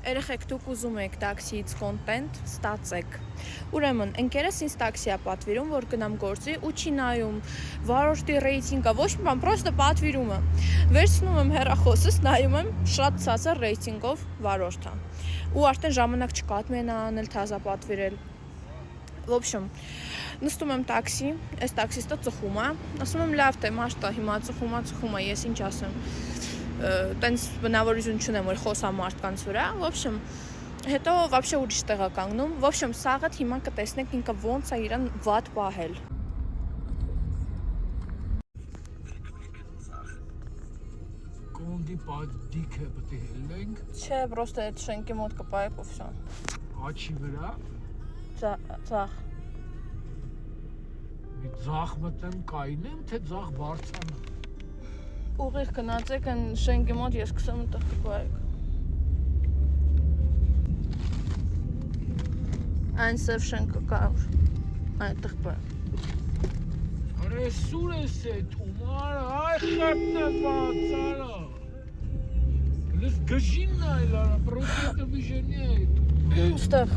Երեխեք դուք ուզում եք տաքսիից կոնտենտ, ստացեք։ Ուրեմն, ընկերս ինձ տաքսի է պատվիրում, որ գնամ գործի ու չի նայում վարորդի ռեյտինգը, ոչ մի բան, պրոստը պատվիրում է։ Վերցնում եմ հեռախոսս, նայում եմ շատ ցածր ռեյտինգով վարորդ է։ Ու արդեն ժամանակ չկա մենա անել թազա պատվիրել։ В общем, նստում եմ տաքսի, այս տաքսիստը ծխում է, ասում եմ լավ թե մաշտա, հիմա ծխում է, ես ինչ ասեմ։ Տենց բնավորություն չունեմ, որ խոսամ մարդկանց վրա, в общем, հետո вообще ուրիշ տեղ է կանգնում, в общем, սաղը հիմա կտեսնեք ինքը ոնց է իրան վատ պահել։ Կոնդի պատդիքը պետք է հելենք։ Չէ, պրոստը այդ շենքի մոտ կպայեք ու վсё։ Աչի վրա։ Ձախ։ Մի ձախ մտեմ կայնեմ, թե ձախ բարձրանա։ Ուղիղ գնացեք այն շենքի մոտ, ես կսեմ այդտեղ կպայեք։ Այն սև շենքը կա, այդտեղ պայեք։ Արե սուր ես էթում, այ խեպնված, արա։ Լես գժինն այլ արա, պրոկետը վիժենի է էթում։ Ստեղ։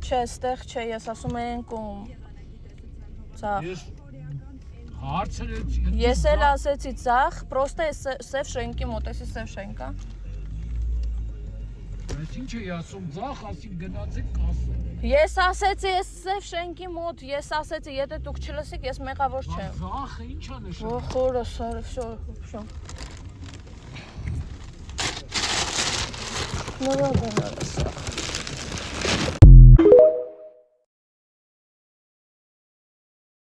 Չէ, ստեղ չէ, ես ասում եմ կում։ Ես հարցրեցի։ Ես էլ ասեցի ցախ, պրոստը սև շենքի մոտ, էսի սև շենք է։ Բայց ինչ էի ասում, ցախ, ասի գնացեք կասեք։ Ես ասեցի, ես սև շենքի մոտ, ես ասեցի, եթե դուք չլսեք, ես մեղավոր չեմ։ Ցախը ի՞նչ է նշանակում։ Ոխորը, սարը, վсё։ Նորմալ է, սա։